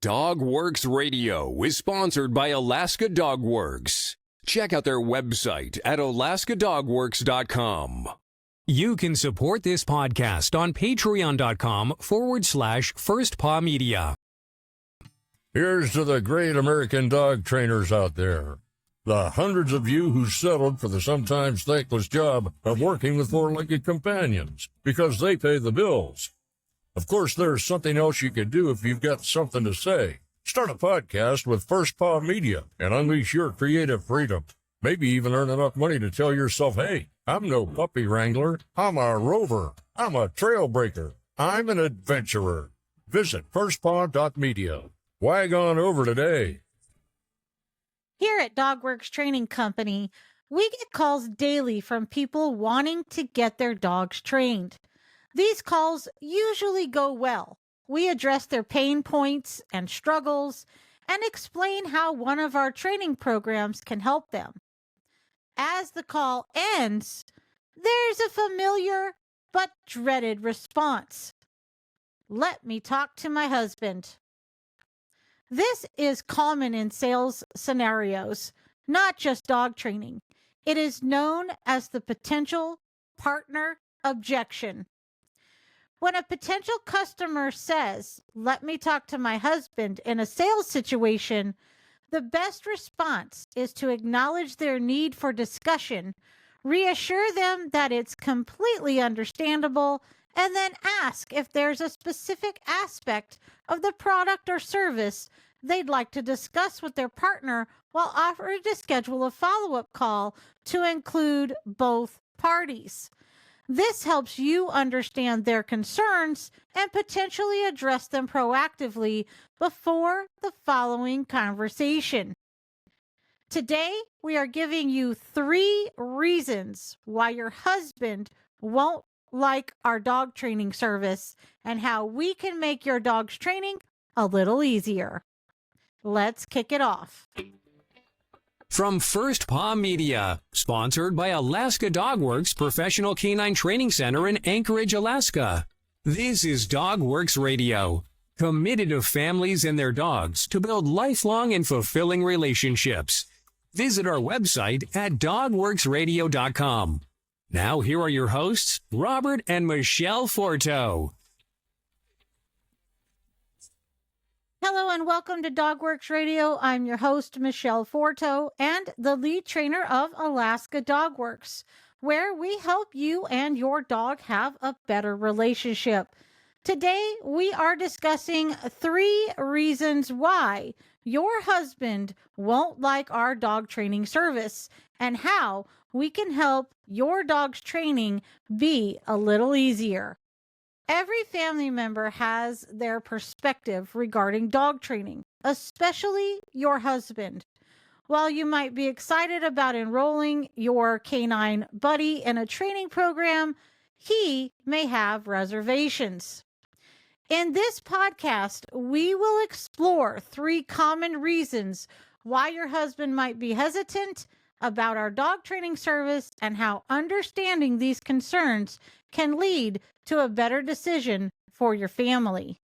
DogWorks Radio is sponsored by Alaska Dog Works. Check out their website at alaskadogworks.com. You can support this podcast on patreon.com/firstpawmedia. Here's to the great American dog trainers out there. The hundreds of you who settled for the sometimes thankless job of working with four-legged companions because they pay the bills. Of course, there's something else you can do if you've got something to say. Start a podcast with First Paw Media and unleash your creative freedom. Maybe even earn enough money to tell yourself, hey, I'm no puppy wrangler. I'm a rover. I'm a trail breaker. I'm an adventurer. Visit firstpaw.media. Wag on over today. Here at DogWorks Training Company, we get calls daily from people wanting to get their dogs trained. These calls usually go well. We address their pain points and struggles and explain how one of our training programs can help them. As the call ends, there's a familiar but dreaded response. Let me talk to my husband. This is common in sales scenarios, not just dog training. It is known as the potential partner objection. When a potential customer says, "Let me talk to my husband," in a sales situation, the best response is to acknowledge their need for discussion, reassure them that it's completely understandable, and then ask if there's a specific aspect of the product or service they'd like to discuss with their partner while offering to schedule a follow-up call to include both parties. This helps you understand their concerns and potentially address them proactively before the following conversation. Today, we are giving you 3 reasons why your husband won't like our dog training service and how we can make your dog's training a little easier. Let's kick it off. From First Paw Media, sponsored by Alaska Dog Works Professional Canine Training Center in Anchorage, Alaska. This is DogWorks Radio, committed to families and their dogs to build lifelong and fulfilling relationships. Visit our website at dogworksradio.com. Now, here are your hosts, Robert and Michelle Forto. Hello and welcome to DogWorks Radio. I'm your host, Michelle Forto, and the lead trainer of Alaska Dog Works, where we help you and your dog have a better relationship. Today, we are discussing 3 reasons why your husband won't like our dog training service and how we can help your dog's training be a little easier. Every family member has their perspective regarding dog training, especially your husband. While you might be excited about enrolling your canine buddy in a training program, he may have reservations. In this podcast, we will explore 3 common reasons why your husband might be hesitant about our dog training service and how understanding these concerns can lead to a better decision for your family.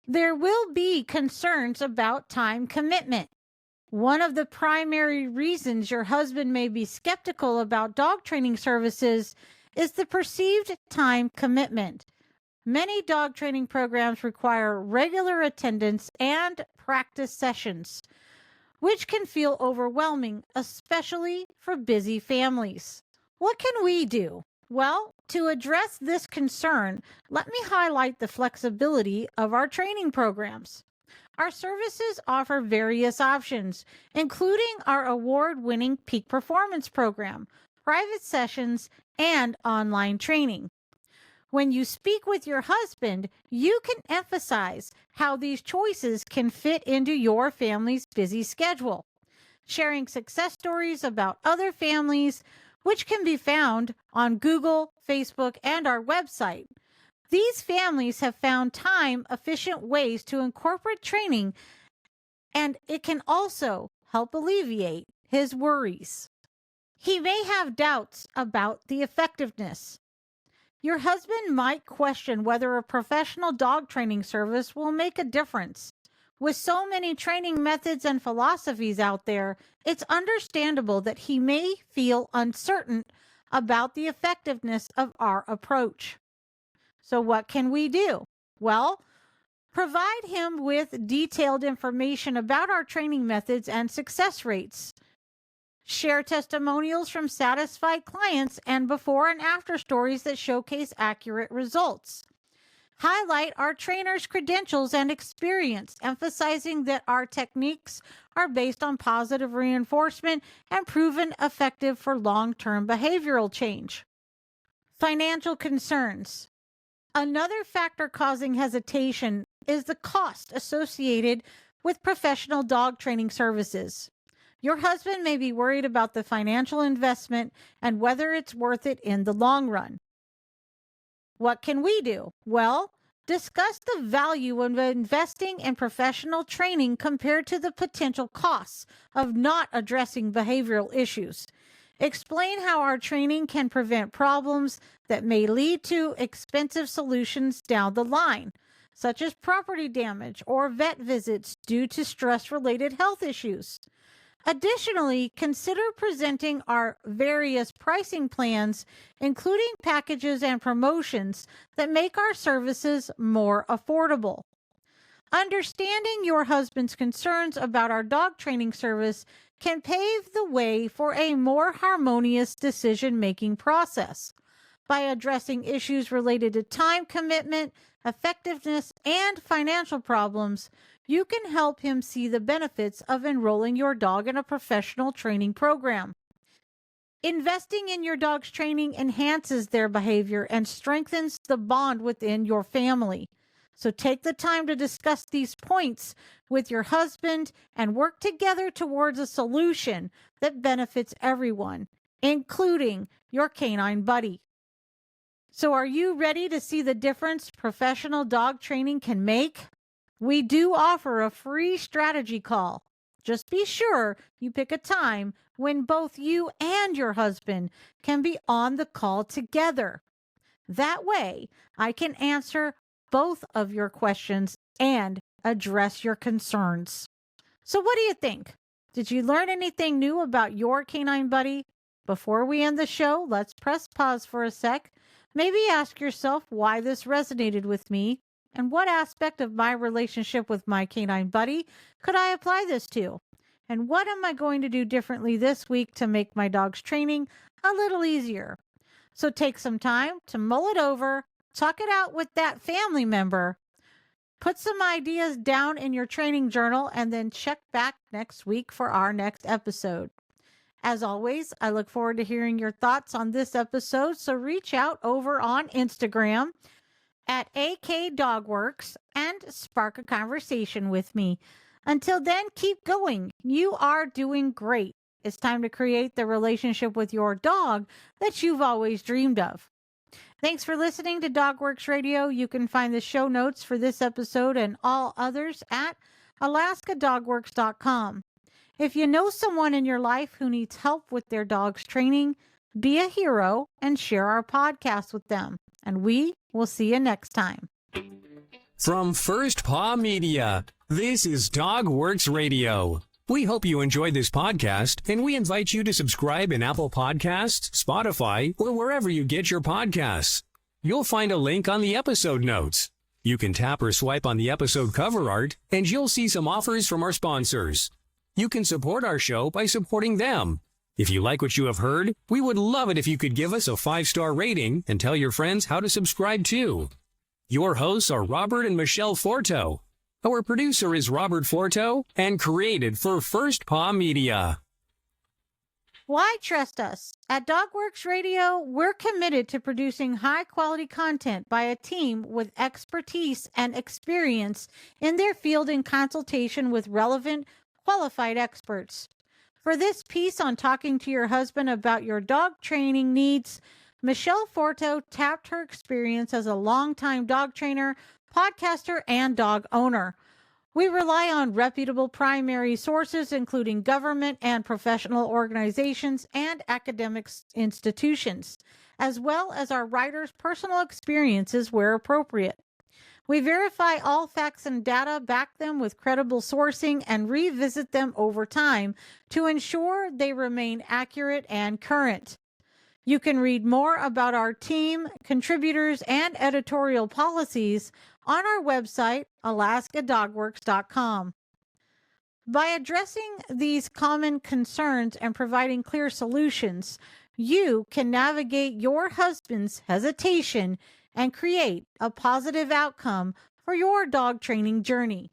There will be concerns about time commitment. One of the primary reasons your husband may be skeptical about dog training services is the perceived time commitment. Many dog training programs require regular attendance and practice sessions, which can feel overwhelming, especially for busy families. What can we do? Well, to address this concern, let me highlight the flexibility of our training programs. Our services offer various options, including our award-winning Peak Performance program, private sessions, and online training. When you speak with your husband, you can emphasize how these choices can fit into your family's busy schedule, sharing success stories about other families, which can be found on Google, Facebook, and our website. These families have found time-efficient ways to incorporate training, and it can also help alleviate his worries. He may have doubts about the effectiveness. Your husband might question whether a professional dog training service will make a difference. With so many training methods and philosophies out there, it's understandable that he may feel uncertain about the effectiveness of our approach. So what can we do? Well, provide him with detailed information about our training methods and success rates. Share testimonials from satisfied clients and before and after stories that showcase accurate results. Highlight our trainers' credentials and experience, emphasizing that our techniques are based on positive reinforcement and proven effective for long-term behavioral change. Financial concerns. Another factor causing hesitation is the cost associated with professional dog training services. Your husband may be worried about the financial investment and whether it's worth it in the long run. What can we do? Well, discuss the value of investing in professional training compared to the potential costs of not addressing behavioral issues. Explain how our training can prevent problems that may lead to expensive solutions down the line, such as property damage or vet visits due to stress-related health issues. Additionally, consider presenting our various pricing plans, including packages and promotions that make our services more affordable. Understanding your husband's concerns about our dog training service can pave the way for a more harmonious decision-making process. By addressing issues related to time commitment, effectiveness, and financial problems, you can help him see the benefits of enrolling your dog in a professional training program. Investing in your dog's training enhances their behavior and strengthens the bond within your family. So take the time to discuss these points with your husband and work together towards a solution that benefits everyone, including your canine buddy. So are you ready to see the difference professional dog training can make? We do offer a free strategy call. Just be sure you pick a time when both you and your husband can be on the call together. That way, I can answer both of your questions and address your concerns. So what do you think? Did you learn anything new about your canine buddy? Before we end the show, let's press pause for a sec. Maybe ask yourself why this resonated with me and what aspect of my relationship with my canine buddy could I apply this to? And what am I going to do differently this week to make my dog's training a little easier? So take some time to mull it over, talk it out with that family member, put some ideas down in your training journal, and then check back next week for our next episode. As always, I look forward to hearing your thoughts on this episode, so reach out over on Instagram at AKDogworks and spark a conversation with me. Until then, keep going. You are doing great. It's time to create the relationship with your dog that you've always dreamed of. Thanks for listening to Dogworks Radio. You can find the show notes for this episode and all others at alaskadogworks.com. If you know someone in your life who needs help with their dog's training, be a hero and share our podcast with them. And we will see you next time. From First Paw Media, this is Dogworks Radio. We hope you enjoyed this podcast, and we invite you to subscribe in Apple Podcasts, Spotify, or wherever you get your podcasts. You'll find a link on the episode notes. You can tap or swipe on the episode cover art, and you'll see some offers from our sponsors. You can support our show by supporting them. If you like what you have heard, we would love it if you could give us a 5-star rating and tell your friends how to subscribe too. Your hosts are Robert and Michelle Forto. Our producer is Robert Forto and created for First Paw Media. Why trust us? At Dogworks Radio, we're committed to producing high-quality content by a team with expertise and experience in their field in consultation with relevant, qualified experts. For this piece on talking to your husband about your dog training needs, Michelle Forto tapped her experience as a longtime dog trainer, podcaster, and dog owner. We rely on reputable primary sources, including government and professional organizations and academic institutions, as well as our writers' personal experiences where appropriate. We verify all facts and data, back them with credible sourcing, and revisit them over time to ensure they remain accurate and current. You can read more about our team, contributors, and editorial policies on our website, alaskadogworks.com. By addressing these common concerns and providing clear solutions, you can navigate your husband's hesitation and create a positive outcome for your dog training journey.